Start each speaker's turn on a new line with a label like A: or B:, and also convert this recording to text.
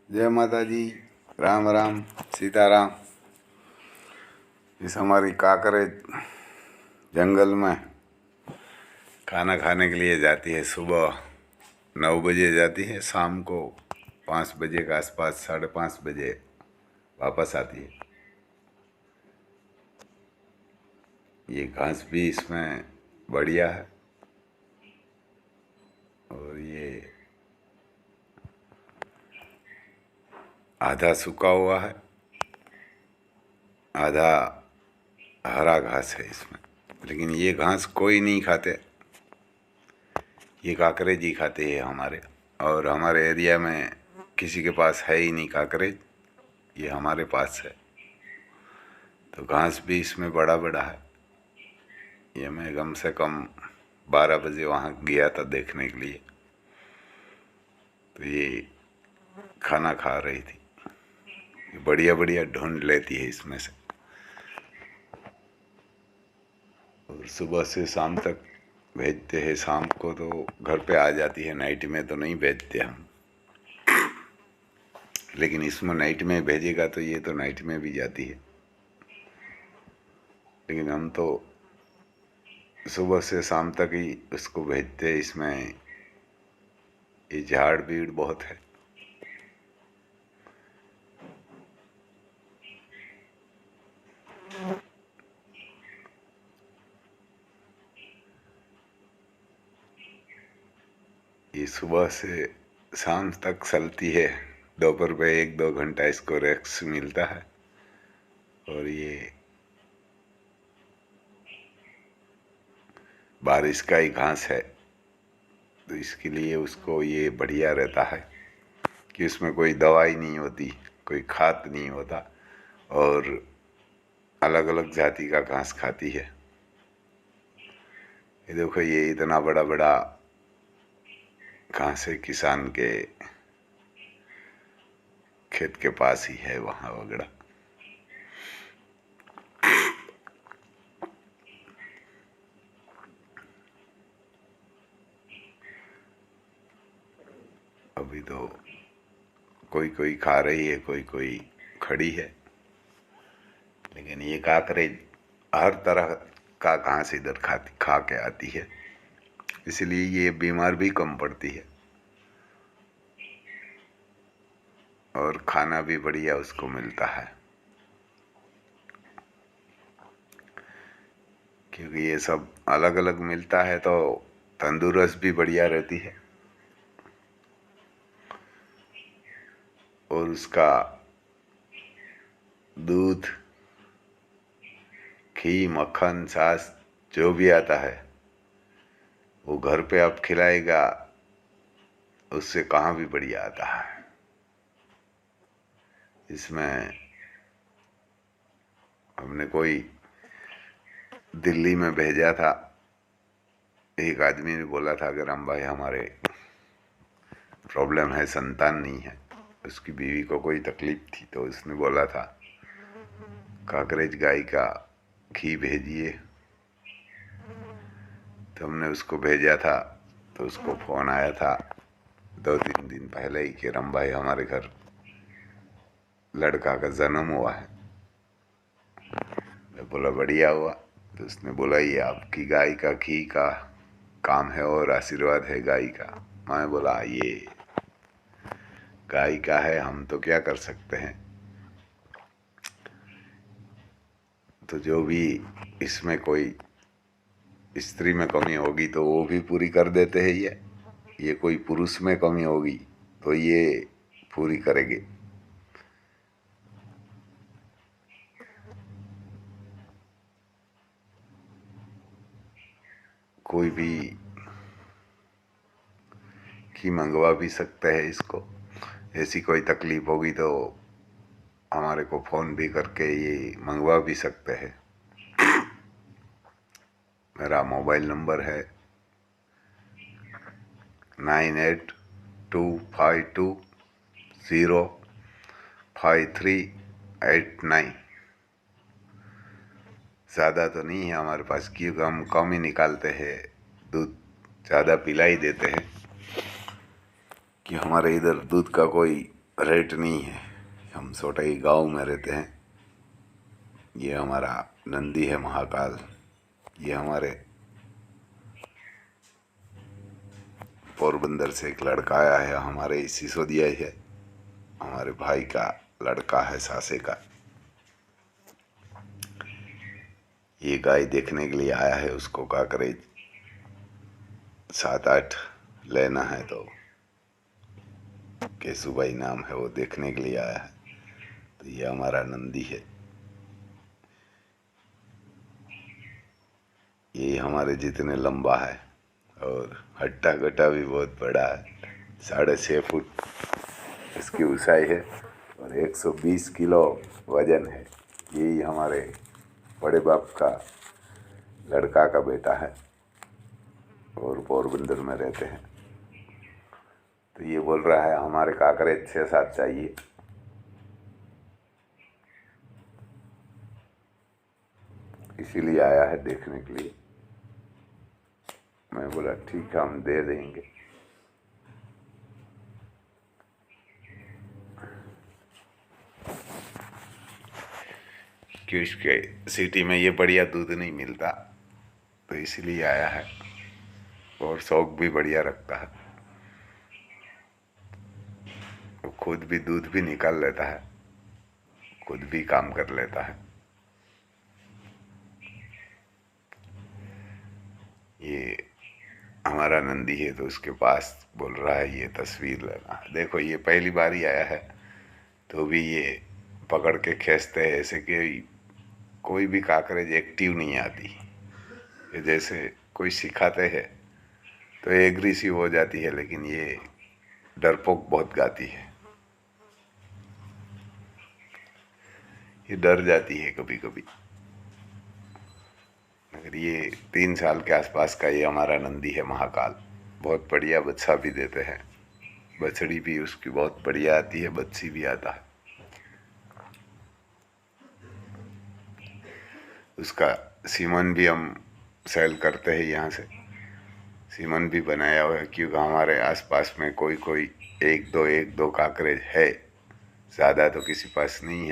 A: जय माता जी। राम राम सीताराम। इस हमारी काकरेज जंगल में खाना खाने के लिए जाती है। सुबह 9 बजे जाती है, शाम को 5 बजे के आसपास, 5:30 बजे वापस आती है। ये घास भी इसमें बढ़िया है और ये आधा सूखा हुआ है, आधा हरा घास है इसमें। लेकिन ये घास कोई नहीं खाते, ये काकरेज ही खाते हैं हमारे। और हमारे एरिया में किसी के पास है ही नहीं काकरेज, ये हमारे पास है। तो घास भी इसमें बड़ा बड़ा है। ये मैं कम से कम 12 बजे वहाँ गया था देखने के लिए, तो ये खाना खा रही थी। ये बढ़िया बढ़िया ढूंढ लेती है इसमें से, और सुबह से शाम तक भेजते हैं। शाम को तो घर पे आ जाती है, नाइट में तो नहीं भेजते हम। लेकिन इसमें नाइट में भेजेगा तो ये तो नाइट में भी जाती है। लेकिन हम तो सुबह से शाम तक ही उसको भेजते हैं। इसमें ये झाड़ भीड़ बहुत है। ये सुबह से शाम तक चलती है। दोपहर पे 1-2 घंटा इसको रेस्ट मिलता है। और ये बारिश का ही घास है, तो इसके लिए उसको ये बढ़िया रहता है कि उसमें कोई दवाई नहीं होती, कोई खाद नहीं होता, और अलग अलग जाति का घास खाती है। ये देखो, ये इतना बड़ा बड़ा घास है, किसान के खेत के पास ही है वहाँ वगड़ा। अभी तो कोई कोई खा रही है, कोई कोई खड़ी है। लेकिन ये काकरेज हर तरह का घास इधर खा के आती है, इसलिए ये बीमार भी कम पड़ती है और खाना भी बढ़िया उसको मिलता है। क्योंकि ये सब अलग अलग मिलता है तो तंदुरुस्त भी बढ़िया रहती है। और उसका दूध, घी, मक्खन, छाछ जो भी आता है वो घर पे आप खिलाएगा, उससे कहाँ भी बढ़िया आता है। इसमें हमने कोई दिल्ली में भेजा था, एक आदमी ने बोला था कि राम भाई हमारे प्रॉब्लम है, संतान नहीं है, उसकी बीवी को कोई तकलीफ थी, तो उसने बोला था काकरेज गाय का घी भेजिए। तो हमने उसको भेजा था, तो उसको फ़ोन आया था 2-3 दिन पहले ही कि राम भाई हमारे घर लड़का का जन्म हुआ है। मैं बोला बढ़िया हुआ। तो उसने बोला ये आपकी गाय का घी का काम है और आशीर्वाद है गाय का। मैं बोला ये गाय का है, हम तो क्या कर सकते हैं। तो जो भी इसमें कोई स्त्री में कमी होगी तो वो भी पूरी कर देते हैं। ये कोई पुरुष में कमी होगी तो ये पूरी करेंगे। कोई भी घी मंगवा भी सकते हैं इसको। ऐसी कोई तकलीफ होगी तो हमारे को फ़ोन भी करके ये मंगवा भी सकते हैं। मेरा मोबाइल नंबर है 9825205389। ज़्यादा तो नहीं है हमारे पास, क्योंकि हम कम ही निकालते हैं, दूध ज़्यादा पिला ही देते हैं कि हमारे इधर दूध का कोई रेट नहीं है। हम सोटाई गांव में रहते हैं। ये हमारा नंदी है महाकाल। ये हमारे पोरबंदर से एक लड़का आया है, हमारे सिसोदिया ही है, हमारे भाई का लड़का है, सासे का। ये गाय देखने के लिए आया है। उसको क्या करे, 7-8 लेना है, तो केसु भाई नाम है, वो देखने के लिए आया है। तो ये हमारा नंदी है। ये हमारे जितने लंबा है और हट्टा कट्टा भी बहुत बड़ा है। 6.5 फुट इसकी ऊंचाई है और 120 किलो वजन है। यही हमारे बड़े बाप का लड़का का बेटा है और पोरबंदर में रहते हैं। तो ये बोल रहा है हमारे काकरे 6-7 चाहिए। इसीलिए आया है देखने के लिए। मैं बोला ठीक है, हम दे देंगे। कि उसके सिटी में ये बढ़िया दूध नहीं मिलता, तो इसीलिए आया है। और शौक भी बढ़िया रखता है, वो खुद भी दूध भी निकाल लेता है, खुद भी काम कर लेता है। ये हमारा नंदी है, तो उसके पास बोल रहा है ये तस्वीर लेना। देखो ये पहली बार ही आया है, तो भी ये पकड़ के खींचते हैं ऐसे कि कोई भी काकरेज एक्टिव नहीं आती। ये जैसे कोई सिखाते हैं तो एग्रेसिव हो जाती है, लेकिन ये डरपोक बहुत गाती है। ये डर जाती है कभी कभी। मगर ये 3 साल के आसपास का ये हमारा नंदी है महाकाल। बहुत बढ़िया बच्चा भी देते हैं, बछड़ी भी उसकी बहुत बढ़िया आती है, बच्ची भी आता है। उसका सीमन भी हम सेल करते हैं यहाँ से। सीमन भी बनाया हुआ है, क्योंकि हमारे आसपास में कोई कोई एक दो काकरेज है, ज़्यादा तो किसी पास नहीं है।